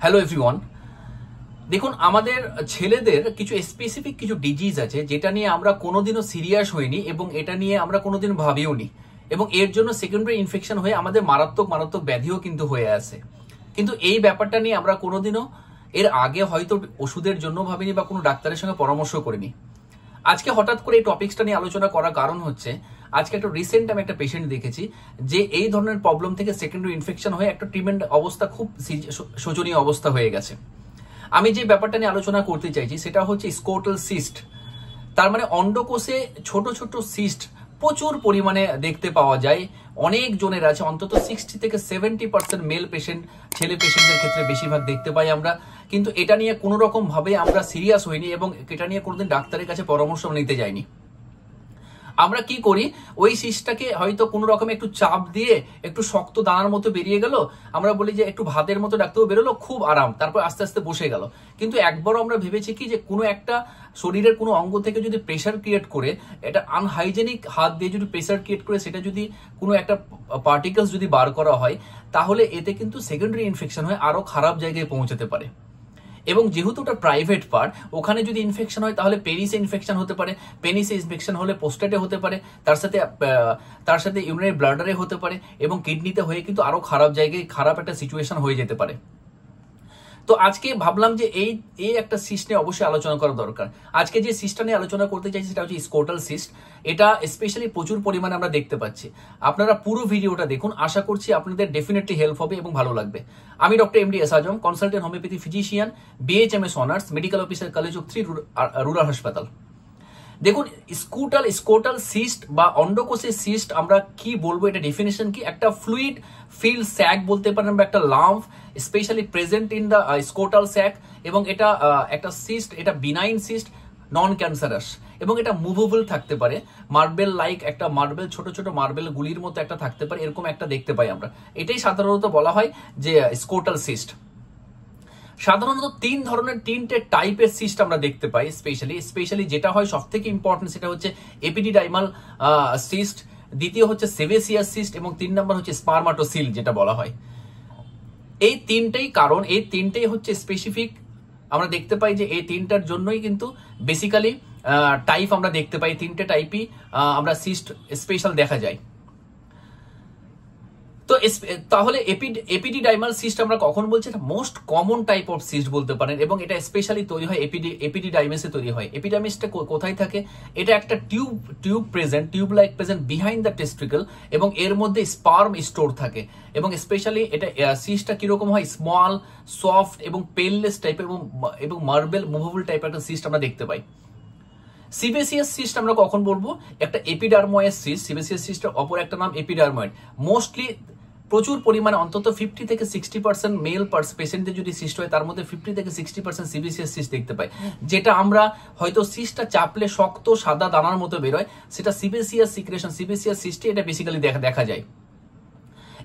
Hello everyone. দেখুন, আমাদের ছেলেদের কিছু স্পেসিফিক কিছু ডিজিজ আছে যেটা নিয়ে আমরা কোনোদিনও সিরিয়াস হইনি এবং এটা নিয়ে আমরা কোনোদিন ভাবিও নি, এবং এর জন্য সেকেন্ডারি ইনফেকশন হয়ে আমাদের মারাত্মক মারাত্মক ব্যাধিও কিন্তু হয়ে আছে। কিন্তু এই ব্যাপারটা নিয়ে আমরা কোনোদিনও এর আগে হয়তো ওষুধের জন্য ভাবিনি বা কোনো ডাক্তারের সঙ্গে পরামর্শ করিনি। আজকে হঠাৎ করে এই টপিকসটা নিয়ে আলোচনা করার কারণ হচ্ছে, আজকে একটা রিসেন্ট আমি একটা পেশেন্ট দেখেছি যে এই ধরনের প্রবলেম থেকে সেকেন্ডারি ইনফেকশন হয়ে একটা ট্রিটমেন্ট অবস্থা খুব শোচনীয় অবস্থা হয়ে গেছে। আমি যে ব্যাপারটা নিয়ে আলোচনা করতে চাইছি সেটা হচ্ছে স্কোটাল সিস্ট। তার মানে অন্ডকোষে ছোট ছোট সিস্ট প্রচুর পরিমাণে দেখতে পাওয়া যায়। অনেক জনের আছে, অন্তত 60 থেকে 70% মেল পেশেন্ট, ছেলে পেশেন্টদের ক্ষেত্রে বেশিরভাগ দেখতে পাই আমরা। কিন্তু এটা নিয়ে কোনো রকম ভাবে আমরা সিরিয়াস হইনি এবং এটা নিয়ে কোনোদিন ডাক্তারের কাছে পরামর্শ নিতে যাইনি। আমরা কি করি, ওই সিস্টটাকে হয়তো কোনো রকম একটু চাপ দিয়ে একটু শক্ত দানার মতো বেরিয়ে গেল, আমরা বলি যে একটু ভাতের মতো ডাক্তার বেরোলো, খুব আরাম, তারপর আস্তে আস্তে বসে গেল। কিন্তু একবারও আমরা ভেবেছি কি যে কোনো একটা শরীরের কোনো অঙ্গ থেকে যদি প্রেশার ক্রিয়েট করে, এটা আনহাইজেনিক হাত দিয়ে যদি প্রেশার ক্রিয়েট করে সেটা যদি কোনো একটা পার্টিকেলস যদি বার করা হয়, তাহলে এতে কিন্তু সেকেন্ডারি ইনফেকশন হয়ে আরো খারাপ জায়গায় পৌঁছাতে পারে। এবং যেহেতু ওটা প্রাইভেট পার্ট, ওখানে যদি ইনফেকশন হয় তাহলে পেনিসে ইনফেকশন হতে পারে, পেনিসে ইনফেকশন হলে পোস্টেটে হতে পারে, তার সাথে ইউরিনারি ব্লাডারে হতে পারে, এবং কিডনিতে হয়ে কিন্তু আরো খারাপ জায়গায় খারাপ একটা সিচুয়েশন হয়ে যেতে পারে। তো আজকে ভাবলাম যে এই একটা সিস্ট নিয়ে অবশ্যই আলোচনা করা দরকার। আজকে যে সিস্টটা নিয়ে আলোচনা করতে চাইছি সেটা হচ্ছে স্কোটাল সিস্ট। এটা স্পেশালি প্রচুর পরিমাণে আমরা দেখতে পাচ্ছি। আপনারা পুরো ভিডিওটা দেখুন, আশা করছি আপনাদের ডেফিনেটলি হেল্প হবে এবং ভালো লাগবে। আমি doctor MD S Azam, consultant homeopathy physician, BHMS honours, medical officer, college of 3 rural হাসপাতাল। দেখুন, স্কোটাল সিস্ট বা অন্ডকোষের সিস্ট আমরা কি বলবো, এটা ডেফিনেশন কি? একটা ফ্লুইড ফিল স্যাক বলতে পারেন বা একটা lump specially present in the scrotal sac, এবং এটা একটা সিস্ট, এটা বিনাইন সিস্ট, নন ক্যান্সারাস, এবং এটা মুভেবল থাকতে পারে, মার্বেল লাইক একটা মার্বেল, ছোট ছোট মার্বেল গুলির মতো একটা থাকতে পারে, এরকম একটা দেখতে পাই আমরা। এটাই সাধারণত বলা হয় যে স্কোটাল সিস্ট। সাধারণত তিনটে টাইপের সিস্ট আমরা দেখতে পাই। স্পেশালি যেটা হয় সব থেকে ইম্পর্টেন্ট সেটা হচ্ছে এপিডিডাইমাল সিস্ট, দ্বিতীয় হচ্ছে সেবেসিয়াস সিস্ট, এবং 3 নম্বর হচ্ছে স্পারমাটোসিল যেটা বলা হয়। এই তিনটেই হচ্ছে স্পেসিফিক। আমরা দেখতে পাই যে এই তিনটার জন্যই কিন্তু বেসিক্যালি টাইপ আমরা দেখতে পাই, তিনটে টাইপই আমরা সিস্ট স্পেশাল দেখা যায়। তো তাহলে এপিডিডাইমাল সিস্ট আমরা কখন বলছি? এটা most common type of cyst বলতে পারেন, এবং এটা স্পেশালি তৈরি হয় এপিডিডাইমাসে তৈরি হয়। এপিডাইমাসটা কোথায় থাকে? এটা একটা tube like present behind the testicle, এবং এর মধ্যে স্পার্ম স্টোর থাকে। এবং স্পেশালি এটা সিস্টটা কিরকম হয়? স্মল, সফট এবং পেললেস টাইপের এবং মার্বেল মুভেবল টাইপের একটা সিস্ট আমরা দেখতে পাই। সিবেসিয়াস সিস্ট আমরা কখন বলবো? একটা এপিডার্ময়েড সিস্ট। সিবেসিয়াস সিস্টের অপর একটা নাম এপিডার্ময়েড। মোস্টলি প্রচুর পরিমাণে অন্তত 50 থেকে 60% মেল পেশেন্টদের যদি সিস্ট হয়, তার মধ্যে 50 থেকে 60% সিবেসিয়াস সিস্ট দেখতে পাই, যেটা আমরা হয়তো সিস্টটা চাপলে শক্ত সাদা দানার মতো বেরোয়, সেটা সিবেসিয়াস সিক্রেশন, সিবেসিয়াস সিস্টে এটা বেসিক্যালি দেখা যায়।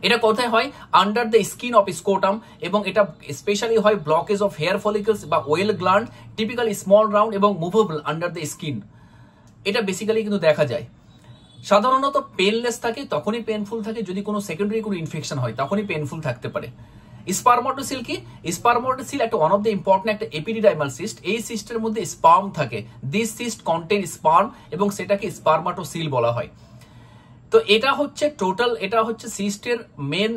এটা কোথায় হয়? আন্ডার দ্য স্কিন অফ স্কোটাম, এবং এটা স্পেশালি হয় ব্লকেজ অফ হেয়ার ফলিকলস বা well gland, typically small round এবং মুভেবল আন্ডার দ্য স্কিন। এটা বেসিক্যালি কিন্তু দেখা যায়। সাধারণত পেনলেস থাকে, তখনই পেনফুল থাকে যদি কোনো সেকেন্ডারি কোনো ইনফেকশন হয়, তখনই পেনফুল থাকতে পারে। স্পারমাটোসিল কি? স্পারমাটোসিল একটা ওয়ান অফ দ্য ইম্পর্টেন্ট একটা এপিডিডাইমাল সিস্ট। এই সিস্টের মধ্যে স্পার্ম থাকে। দিস সিস্ট কন্টেন স্পার্ম, এবং সেটাকে স্পারমাটোসিল বলা হয়। তো এটা হচ্ছে সিস্টের মেন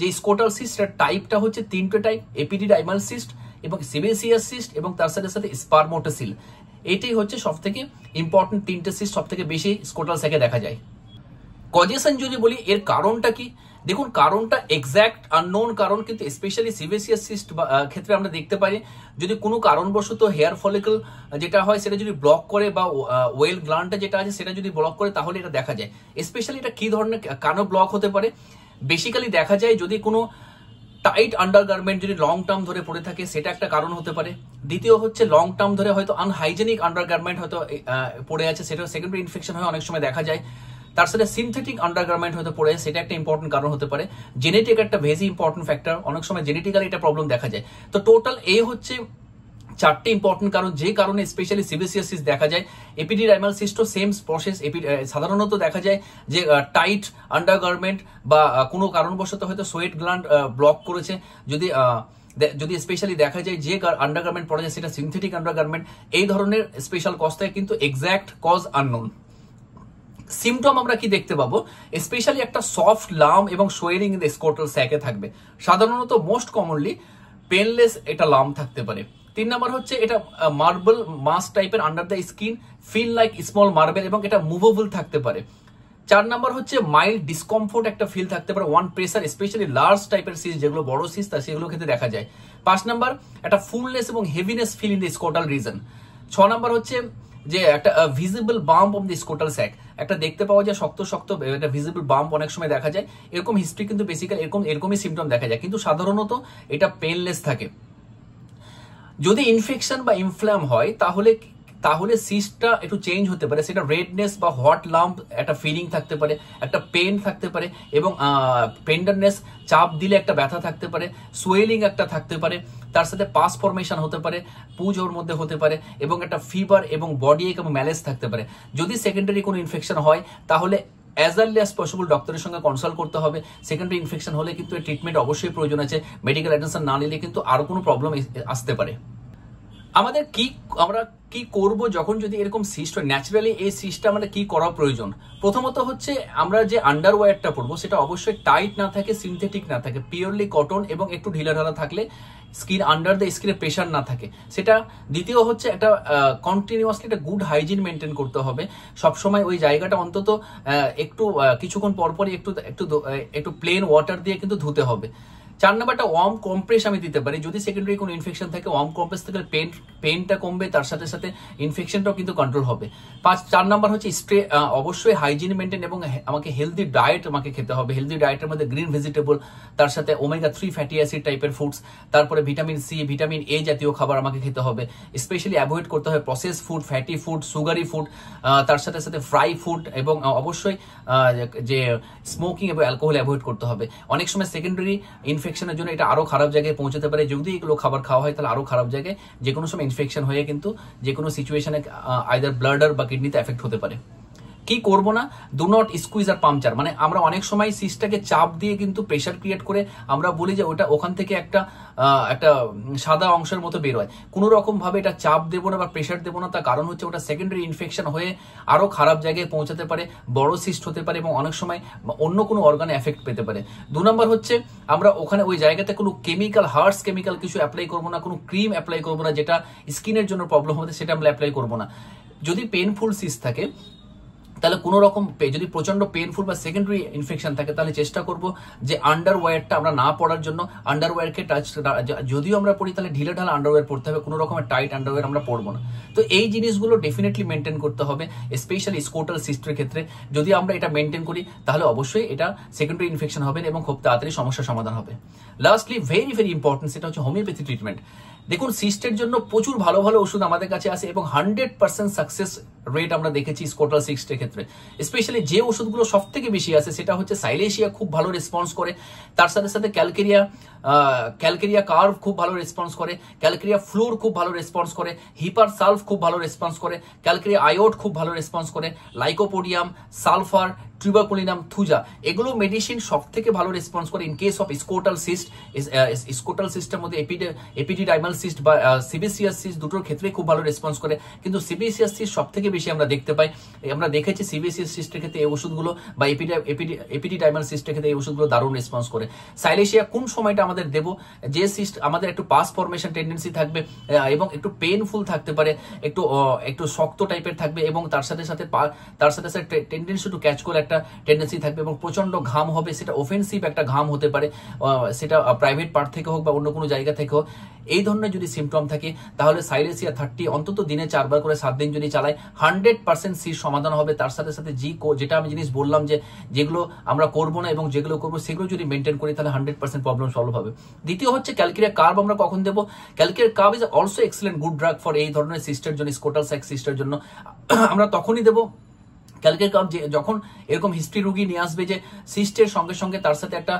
যে স্কোটাল সিস্টের টাইপটা হচ্ছে তিনটে টাইপ: এপিডিডাইমাল সিস্ট, এবং সিবেসিয়াস সিস্ট, এবং তার সাথে সাথে স্পারমাটোসিল। এটাই হচ্ছে সব থেকে ইম্পর্টেন্ট তিনটে সিস্ট, সব থেকে বেশি স্কোটাল স্যাকে দেখা যায়। কজেশন যদি বলি, এর কারণটা কি? দেখুন, কারণটা এক্স্যাক্ট আননোন কারণ, কিন্তু স্পেশালি সিবেসিয়াস সিস্ট ক্ষেত্রে আমরা দেখতে পারি যদি কোনো কারণবশত হেয়ার ফলিকল যেটা হয় সেটা যদি ব্লক করে, বা ওয়েল গ্ল্যান্ডটা যেটা আছে সেটা যদি ব্লক করে, তাহলে এটা দেখা যায়। স্পেশালি এটা কি ধরনের কেন ব্লক হতে পারে? বেসিক্যালি দেখা যায় যদি কোনো টাইট আন্ডারগার্মেন্ট যদি লং টার্ম ধরে পড়ে থাকে, সেটা একটা কারণ হতে পারে। দ্বিতীয় হচ্ছে লং টার্ম ধরে হয়তো আনহাইজেনিক আন্ডারগার্মেন্ট হয়তো পড়ে আছে, সেটা সেকেন্ডারি ইনফেকশন হয় অনেক সময় দেখা যায়। তার সাথে সিনথেটিক আন্ডারগার্মেন্ট হয়তো পড়ে, সেটা একটা ইম্পর্টেন্ট কারণ হতে পারে। জেনেটিক একটা ভেরি ইম্পর্টেন্ট ফ্যাক্টর, অনেক সময় জেনেটিক্যালি এটা প্রবলেম দেখা যায়। তো টোটাল এই হচ্ছে চারটে ইম্পর্টেন্ট কারণ, যে কারণে স্পেশালি সিবেসিয়াস সিস্ট দেখা যায়। এপিডিডাইমাল সিস্টও সেম প্রসেস। সাধারণত দেখা যায় যে টাইট আন্ডারগার্মেন্ট বা কোনো কারণবশত হয়তো সোয়েট গ্ল্যান্ড ব্লক করেছে, যদি যদি স্পেশালি দেখা যায় যে আন্ডারগার্মেন্ট পরা যায় সেটা সিনথেটিক আন্ডারগার্মেন্ট, এই ধরনের স্পেশাল কজ থাকে কিন্তু এক্সাক্ট কজ আননোন। সিমটম আমরা কি দেখতে পাবো, স্পেশালি একটা সফট লাম্প এবং সোয়েলিং ইন দ্য স্কোটাল স্যাকে থাকবে। সাধারণত মোস্ট কমনলি পেনলেস এটা লাম্প থাকতে পারে। 3 নাম্বার হচ্ছে এটা মার্বেল মাস টাইপের under the skin, feel like small marble এবং এটা মুভেবল থাকতে পারে। 4 নাম্বার হচ্ছে মাইল্ড ডিসকমফোর্ট একটা ফিল থাকতে পারে ওয়ান প্রেসার, স্পেশালি লার্জ টাইপের সিস্ট যেগুলো বড় সিস্ট সেগুলো ক্ষেত্রে দেখা যায়। 5 নাম্বার একটা ফুলনেস এবং heaviness feel in the scrotal region. 6 number হচ্ছে যে একটা visible bump of the scrotal sac, একটা দেখতে পাওয়া যায় শক্ত শক্ত একটা ভিজিবল বাম্প অনেক সময় দেখা যায়। এরকম হিস্ট্রি কিন্তু বেসিক্যালি এরকমই সিমটম দেখা যায়, কিন্তু সাধারণত এটা পেনলেস থাকে। যদি ইনফেকশন বা ইনফ্ল্যাম হয় তাহলে সিস্টটা একটু চেঞ্জ হতে পারে, সেটা রেডনেস বা হট লাম্প একটা ফিলিং থাকতে পারে, একটা পেন থাকতে পারে এবং পেন্ডারনেস, চাপ দিলে একটা ব্যথা থাকতে পারে, সোয়েলিং একটা থাকতে পারে, তার সাথে পাস ফরমেশন হতে পারে, পুজ ওর মধ্যে হতে পারে এবং একটা ফিভার এবং বডি এক এবং ম্যালেজ থাকতে পারে। যদি সেকেন্ডারি কোনো ইনফেকশন হয় তাহলে অ্যাজ আর্লি অ্যাজ পসিবল ডক্টরের সঙ্গে কনসাল্ট করতে হবে। সেকেন্ডারি ইনফেকশন হলে কিন্তু ট্রিটমেন্ট অবশ্যই প্রয়োজন আছে, মেডিকেল অ্যাটেনশন না নিলে কিন্তু আরো কোনো প্রবলেম আসতে পারে। আমরা কি করব যখন যদি এরকম সিস্ট হয়, ন্যাচারালি এই সিস্টটা আমাদের কি করা প্রয়োজন। প্রথমত হচ্ছে আমরা যে আন্ডারওয়্যারটা পরবো সেটা অবশ্যই টাইট না থাকে, সিনথেটিক না থাকে, পিওরলি কটন এবং একটু ঢিলাঢালা থাকলে, স্কিন আন্ডার দ্য স্কিনে প্রেশার না থাকে সেটা। দ্বিতীয় হচ্ছে একটা কন্টিনিউয়াসলি একটা গুড হাইজিন মেনটেন করতে হবে, সবসময় ওই জায়গাটা অন্তত একটু কিছুক্ষণ পরপরই একটু প্লেন ওয়াটার দিয়ে কিন্তু ধুতে হবে। 4 নাম্বারটা ওয়ার্ম কম্প্রেস আমি দিতে পারি, যদি সেকেন্ডারি কোনো ইনফেকশন থাকে ওয়ার্ম কম্প্রেস থেকে পেনটা কমবে, তার সাথে সাথে ইনফেকশনটাও কিন্তু কন্ট্রোল হবে। 4 নাম্বার হচ্ছে অবশ্যই হাইজিন মেনটেন এবং আমাকে হেলদি ডায়েট আমাকে খেতে হবে। হেলদি ডায়েটের মধ্যে গ্রিন ভেজিটেবল, তার সাথে ওমেগা 3 ফ্যাটি অ্যাসিড টাইপের ফুডস, তারপরে ভিটামিন সি, ভিটামিন এ জাতীয় খাবার আমাকে খেতে হবে। স্পেশালি অ্যাভয়েড করতে হবে process food, fatty food, sugary food, তার সাথে সাথে ফ্রাই ফুড এবং অবশ্যই যে স্মোকিং এবং অ্যালকোহল অ্যাভয়েড করতে হবে। অনেক সময় সেকেন্ডারি ইনফেকশনের জন্য এটা আরো খারাপ জায়গায় পৌঁছতে পারে, যদি এগুলো খাবার খাওয়া হয় তাহলে আরো খারাপ জায়গায় যে কোনো সময় ইনফেকশন হয়ে কিন্তু যে কোনো সিচুয়েশনে আইদার ব্লাডার বা কিডনিতে এফেক্ট হতে পারে। কি করবো না, ডু নট স্কুইজ আর পাংচার, মানে আমরা অনেক সময় সিস্টটাকে চাপ দিয়ে কিন্তু প্রেশার ক্রিয়েট করে আমরা বলি যে ওখান থেকে একটা সাদা অংশের মতো বের হয়। কোনো রকম ভাবে এটা চাপ দেবো না বা প্রেশার দেবো না, তার কারণ হচ্ছে ওটা সেকেন্ডারি ইনফেকশন হয়ে আরো খারাপ জায়গায় পৌঁছাতে পারে, বড় সিস্ট হতে পারে এবং অনেক সময় অন্য কোনো অর্গানে এফেক্ট পেতে পারে। 2 নম্বর হচ্ছে আমরা ওখানে ওই জায়গাতে কোনো হার্স কেমিক্যাল কিছু অ্যাপ্লাই করবো না, কোনো ক্রিম অ্যাপ্লাই করবো না যেটা স্কিনের জন্য প্রবলেম হবে সেটা আমরা অ্যাপ্লাই করবো না। যদি পেনফুল সিস্ট থাকে তাহলে কোনো রকম যদি প্রচন্ড পেনফুল বা সেকেন্ডারি ইনফেকশন থাকে তাহলে চেষ্টা করব যে আন্ডারওয়্যারটা আমরা না পরার জন্য, আন্ডারওয়্যারকে যদিও আমরা পরি তাহলে ঢিলে ঢালা আন্ডারওয়্যার পরতে হবে, কোনো রকমের টাইট আন্ডারওয়্যার আমরা পরবো না। তো এই জিনিসগুলো ডেফিনেটলি মেনটেন করতে হবে, স্পেশালি স্কোটাল সিস্টের ক্ষেত্রে। যদি আমরা এটা মেনটেন করি তাহলে অবশ্যই এটা সেকেন্ডারি ইনফেকশন হবে এবং খুব তাড়াতাড়ি সমস্যার সমাধান হবে। লাস্টলি ভেরি ভেরি ইম্পর্টেন্ট, সেটা হচ্ছে হোমিওপ্যাথি ট্রিটমেন্ট। দেখুন সিস্টের জন্য প্রচুর ভালো ভালো ওষুধ আমাদের কাছে আছে এবং 100% সাকসেস রেট আমরা দেখেছি স্কোটাল সিস্টের ক্ষেত্রে। স্পেশালি যে ওষুধগুলো সব থেকে বেশি আছে সেটা হচ্ছে সাইলেশিয়া, খুব ভালো রেসপন্স করে, তার সাথে সাথে ক্যালকেরিয়া কার্ভ খুব ভালো রেসপন্স করে, ক্যালকেরিয়া ফ্লোর খুব ভালো রেসপন্স করে, হিপার সালফ খুব ভালো রেসপন্স করে, ক্যালকেরিয়া আয়োড খুব ভালো রেসপন্স করে, লাইকোপোডিয়াম, সালফার, ট্রিবাকুলিনাম, থুজা, এগুলো মেডিসিন সব থেকে ভালো রেসপন্স করে ইন কেস অফ স্কোটাল সিস্ট। স্কোটাল সিস্টের মধ্যে এপিডিডাইমাল সিস্ট বা সিবিসিয়াস সিস্ট দুটোর ক্ষেত্রে খুব ভালো রেসপন্স করে, কিন্তু সিবিসিয়াস সিস্ট সব থেকে বেশি আমরা দেখতে পাই। আমরা দেখেছি সিবিসিয়াস সিস্টের ক্ষেত্রে এই ওষুধগুলো বা এপিডিডাইমাল সিস্টের ক্ষেত্রে এই ওষুধগুলো দারুণ রেসপন্স করে। সাইলেশিয়া কোন সময়টা আমাদের দেবো, যে সিস্ট আমাদের একটু পাস ফরমেশন টেন্ডেন্সি থাকবে এবং একটু পেইনফুল থাকতে পারে, একটু শক্ত টাইপের থাকবে এবং তার সাথে সাথে টেন্ডেন্সি টু ক্যাচ করে একটা টেন্ডেন্সি থাকবে এবং প্রচন্ড ঘাম হবে, সেটা অফেন্সিভ একটা ঘাম হতে পারে, সেটা প্রাইভেট পার্ট থেকে হোক বা অন্য কোনো জায়গা থেকে হোক। এই ধরনের যদি সিমটম থাকে তাহলে সাইলেশিয়া 30 অন্তত দিনে 4 বার করে 7 দিন যদি চালায় 100% সির সমাধান হবে। তার সাথে সাথে যেটা আমি জিনিস বললাম যে যেগুলো আমরা করবো না এবং যেগুলো করবো সেগুলো যদি মেনটেন করি তাহলে 100% প্রবলেম সলভ হবে। দ্বিতীয় হচ্ছে ক্যালকেরিয়া কার্ব আমরা কখন দেবো। Calcarea carb is also excellent good drug for এই ধরনের সিস্টের জন্য, স্কোটাল স্যাক সিস্টের জন্য। আমরা তখনই দেবো ক্যালকের কাপ যখন এরকম হিস্ট্রি রুগী নিয়ে আসবে যে সিস্টের সঙ্গে সঙ্গে তার সাথে একটা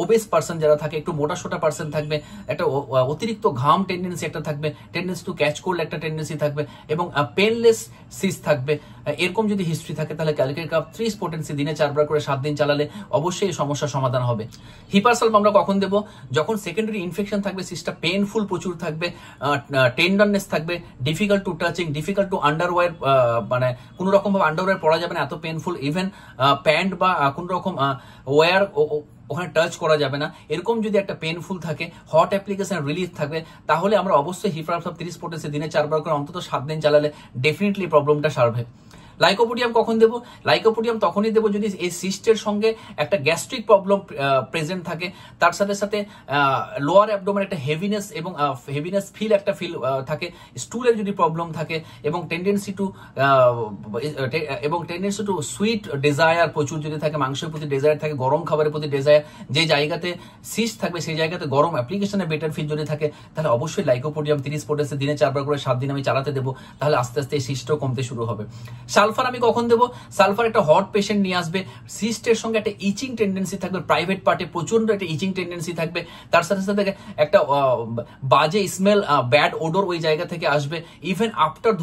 ওবেস পার্সন যারা থাকে, একটু মোটা সোটা পার্সন থাকবে, একটা অতিরিক্ত ঘাম টেন্ডেন্সি একটা থাকবে, টেন্ডেন্সি টু ক্যাচ কোল্ড একটা টেন্ডেন্সি থাকবে, এবং পেনলেস সিস থাকবে, এরকম যদি হিস্ট্রি থাকে তাহলে ক্যালকের কাপ 30 পোটেন্সি দিনে 4 বার করে 7 দিন চালালে অবশ্যই এই সমস্যার সমাধান হবে। হিপারসালভ আমরা কখন দেবো? যখন সেকেন্ডারি ইনফেকশন থাকবে, সিসটা পেনফুল প্রচুর থাকবে, টেন্ডারনেস থাকবে, difficult to touching, difficult to underwear, মানে কোনো রকম ভাবে আন্ডারওয়্যার পরা যাবে না, এত পেনফুল, ইভেন প্যান্ট বা কোন রকম ওয়্যার ওখানে টাচ করা যাবে না, এরকম যদি একটা পেনফুল থাকে, হট অ্যাপ্লিকেশন রিলিফ থাকবে, তাহলে আমরা অবশ্যই হিপারসালভ 30 পোটেন্সি দিনে 4 বার করে অন্তত 7 দিন চালালে ডেফিনেটলি প্রবলেমটা সারবে। লাইকোপোডিয়াম কখন দেবো? লাইকোপোডিয়াম তখনই দেবো যদি এই সিস্টের সঙ্গে একটা গ্যাস্ট্রিক প্রবলেম প্রেজেন্ট থাকে, তার সাথে সাথে লোয়ার অ্যাবডোমেন একটা হেভিনেস এবং হেভিনেস একটা ফিল থাকে, স্টুলের যদি প্রবলেম থাকে, এবং টেন্ডেন্সি টু সুইট ডিজায়ার প্রচুর যদি থাকে, মাংসের প্রতি ডিজায়ার থাকে, গরম খাবারের প্রতি ডিজায়ার, যে জায়গাতে সিস্ট থাকবে সেই জায়গাতে গরম অ্যাপ্লিকেশনে বেটার ফিল যদি থাকে, তাহলে অবশ্যই লাইকোপোডিয়াম 30 পোটেন্সি দিনে 4 বার করে 7 দিন আমি চালাতে দেবো, তাহলে আস্তে আস্তে এই সিস্টও কমতে শুরু হবে। সালফার আমি কখন দেবো? সালফার একটা হট পেশেন্ট নিয়ে আসবে, সিস্টের সঙ্গে একটা ইচিং টেন্ডেন্সি থাকবে, প্রাইভেট পার্টে প্রচন্ড একটা ইচিং টেন্ডেন্সি থাকবে, তার সাথে সাথে একটা বাজে স্মেল, ব্যাড ওডর ওই জায়গা থেকে আসবে, ইভেন আফটার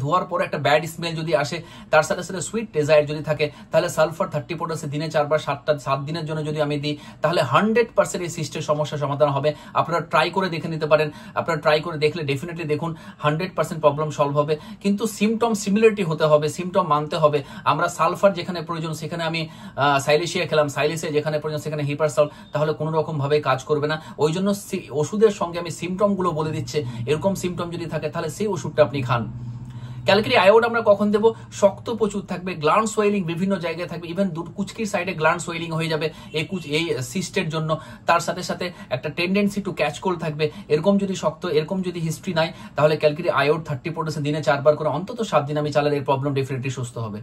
ধোয়ার পরে একটা ব্যাড স্মেল যদি আসে, তার সাথে সাথে সুইট ডিজায়ার যদি থাকে, তাহলে সালফার 30 পোটেন্সি দিনে 4 বার 7 দিনের জন্য যদি আমি দিই, তাহলে 100% এই সিস্টের সমস্যার সমাধান হবে। আপনারা ট্রাই করে দেখে নিতে পারেন, আপনারা ট্রাই করে দেখলে ডেফিনেটলি দেখুন 100% প্রবলেম সলভ হবে। কিন্তু সিমটম সিমিলারিটি হতে হবে, সিমটম মানতে হবে। আমরা সালফার যেখানে প্রয়োজন সেখানে আমি সাইলেশিয়া খেলাম, সাইলেশিয়া যেখানে প্রয়োজন সেখানে হিপারসালভ, তাহলে কোনো রকম ভাবে কাজ করবে না। ওই জন্য ওষুধের সঙ্গে আমি সিমটম গুলো বলে দিচ্ছে, এরকম সিমটম যদি থাকে তাহলে সেই ওষুধটা আপনি খান। ক্যালকারি আয়োড আমরা কখন দেবো? শক্ত প্রচুর থাকবে, গ্ল্যান্ড সোয়েলিং বিভিন্ন জায়গায় থাকবে, ইভেন কুচকির সাইডে গ্ল্যান্ড সোয়েলিং হয়ে যাবে এই সিস্টের জন্য, তার সাথে সাথে একটা টেন্ডেন্সি টু ক্যাচ কোল্ড থাকবে, এরকম যদি শক্ত, এরকম যদি হিস্ট্রি নাই, তাহলে ক্যালকারি আয়োড 30 পোটেন্সি দিনে 4 বার করে অন্তত 7 দিন আমি চালালে এর প্রবলেম ডেফিনেটলি সুস্থ হবে।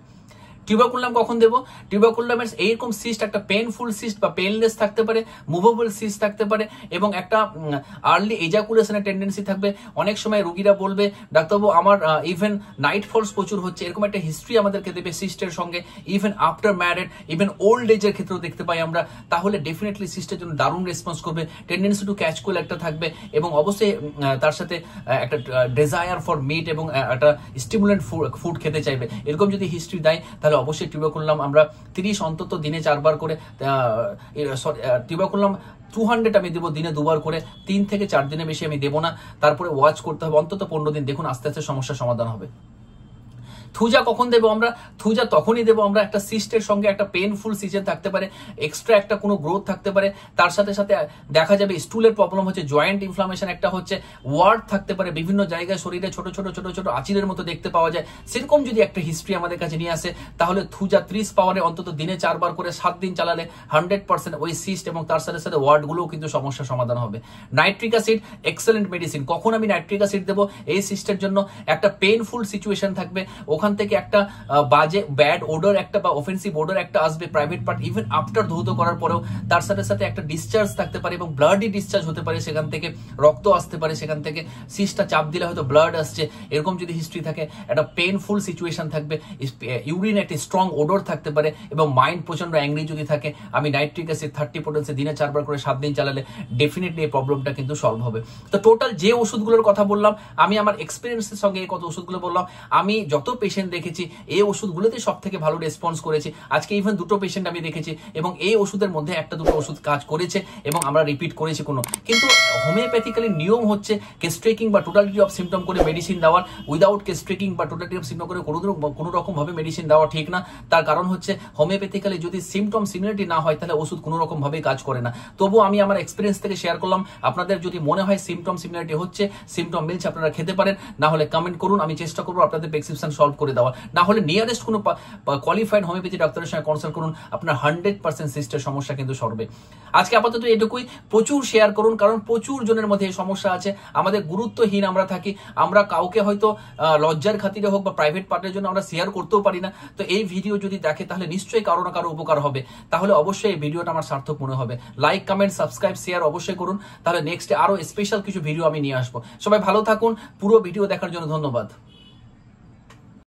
টিউবাকুলাম কখন দেবো? টিউবাকুলামের এইরকম সিস্ট একটা পেনফুল সিস্ট বা পেনলেস থাকতে পারে, মুভেবল সিস্ট থাকতে পারে, এবং একটা আর্লি এজাকুলেশনের টেন্ডেন্সি থাকবে। অনেক সময় রোগীরা বলবে ডাক্তারবাবু আমার ইভেন নাইট ফলস প্রচুর হচ্ছে, এরকম একটা হিস্ট্রি আমাদেরকে দেবে সিস্টের সঙ্গে, even after married, even old এজের ক্ষেত্রেও দেখতে পাই আমরা, তাহলে ডেফিনেটলি সিস্টের জন্য দারুণ রেসপন্স করবে, টেন্ডেন্সি টু ক্যাচ কোল একটা থাকবে, এবং অবশ্যই তার সাথে একটা ডিজায়ার ফর মিট এবং একটা স্টিমুলেন্ট ফুড খেতে চাইবে। এরকম যদি হিস্ট্রি দেয় তাহলে অবশ্যই টিউবাকুলাম আমরা 30 অন্তত দিনে 4 বার করে, টিউবাকুলাম 200 আমি দেবো দিনে 2 বার করে, 3 থেকে 4 দিনে বেশি আমি দেবো না। তারপরে ওয়াচ করতে হবে অন্তত 15 দিন, দেখুন আস্তে আস্তে সমস্যার সমাধান হবে। থুজা কখন দেবো আমরা? থুজা তখনই দেবো আমরা একটা সিস্টের সঙ্গে একটা পেনফুল সিজন থাকতে পারে, এক্সট্রা একটা কোনো গ্রোথ থাকতে পারে, তার সাথে সাথে দেখা যাবে স্টুলের প্রবলেম হচ্ছে, জয়েন্ট ইনফ্লামেশন একটা হচ্ছে, ওয়ার্ড থাকতে পারে, বিভিন্ন জায়গায় শরীরে ছোট ছোট ছোট ছোট আঁচিলের মতো দেখতে পাওয়া যায়, সেরকম যদি একটা হিস্ট্রি আমাদের কাছে নিয়ে আসে, তাহলে থুজা 30 পাওয়ারে অন্তত দিনে 4 বার করে 7 দিন চালালে 100% ওই সিস্ট এবং তার সাথে সাথে ওয়ার্ডগুলোও কিন্তু সমস্যার সমাধান হবে। Nitric acid excellent medicine. কখন আমি নাইট্রিক অ্যাসিড দেবো? এই সিস্টের জন্য একটা পেনফুল সিচুয়েশন থাকবে, ওখান থেকে একটা বাজে ব্যাড ওডর একটা বা অফেন্সিভ ওডর একটা আসবে, প্রাইভেট পার্ট, ইভেন আফটার ধৌত করার পরেও তার সাথে সাথে একটা ডিসচার্জ থাকতে পারে এবং ব্লাডি ডিসচার্জ হতে পারে, সেখান থেকে রক্ত আসতে পারে, সেখান থেকে সিস্টটা চাপ দিলে হয়তো ব্লাড আসছে, এরকম যদি হিস্ট্রি থাকে, একটা পেনফুল সিচুয়েশন থাকবে, ইউরিন একটা স্ট্রং ওডর থাকতে পারে, এবং মাইন্ড প্রচন্ড অ্যাংরি যদি থাকে, আমি নাইট্রিক অ্যাসিড 30 পোটেন্সি দিনে 4 বার করে 7 দিন চালালে ডেফিনেটলি এই প্রবলেমটা কিন্তু সলভ হবে। তো টোটাল যে ওষুধগুলোর কথা বললাম, আমি আমার এক্সপিরিয়েন্সের সঙ্গে এই কত ওষুধগুলো বললাম, আমি যত পেশেন্ট দেখেছি এই ওষুধগুলোতে সব থেকে ভালো রেসপন্স করেছি। আজকে ইভেন 2টো পেশেন্ট আমি দেখেছি, এবং এই ওষুধের মধ্যে 1-2টো ওষুধ কাজ করেছে এবং আমরা রিপিট করেছি কোনো। কিন্তু হোমিওপ্যাথিক্যালি নিয়ম হচ্ছে কেস্ট্রেকিং বা টোটালিটি অফ সিমটম করে মেডিসিন দেওয়ার, উইদাউট কেস্ট্রেকিং বা টোটালিটি অফ সিমটম করে কোনো রকম ভাবে মেডিসিন দেওয়া ঠিক না। তার কারণ হচ্ছে হোমিওপ্যাথিক্যালি যদি সিমটম সিমিলারিটি না হয় তাহলে ওষুধ কোনো রকম ভাবে কাজ করে না। তবু আমি আমার এক্সপিরিয়েন্স থেকে শেয়ার করলাম, আপনাদের যদি মনে হয় সিমটম সিমিলারিটি হচ্ছে, সিমটম মিলছে, আপনারা খেতে পারেন, না হলে কমেন্ট করুন, আমি চেষ্টা করবো আপনাদের প্রেসক্রিপশন সলভ করে দেওয়ার, না হলে নিয়ারেস্ট কোনো কোয়ালিফাইড হোমিওপ্যাথি ডাক্তারের সঙ্গে কনসাল্ট করুন, আপনার 100% সিস্টের সমস্যা কিন্তু সরবে। আজকে আপাতত এটুকুই, প্রচুর শেয়ার করুন, কারণ প্রচুর জনের মধ্যে এই সমস্যা আছে, আমাদের গুরুত্বহীন আমরা থাকি, আমরা কাউকে হয়তো লজ্জার খাতিরে হোক বা প্রাইভেট পার্টের জন্য আমরা শেয়ার করতেও পারি না। তো এই ভিডিও যদি দেখে তাহলে নিশ্চয়ই কারো না কারো উপকার হবে, তাহলে অবশ্যই এই ভিডিওটা আমার সার্থক মনে হবে। লাইক, কমেন্ট, সাবস্ক্রাইব, শেয়ার অবশ্যই করুন, তাহলে নেক্সটে আরো স্পেশাল কিছু ভিডিও আমি নিয়ে আসবো। সবাই ভালো থাকুন, পুরো ভিডিও দেখার জন্য ধন্যবাদ।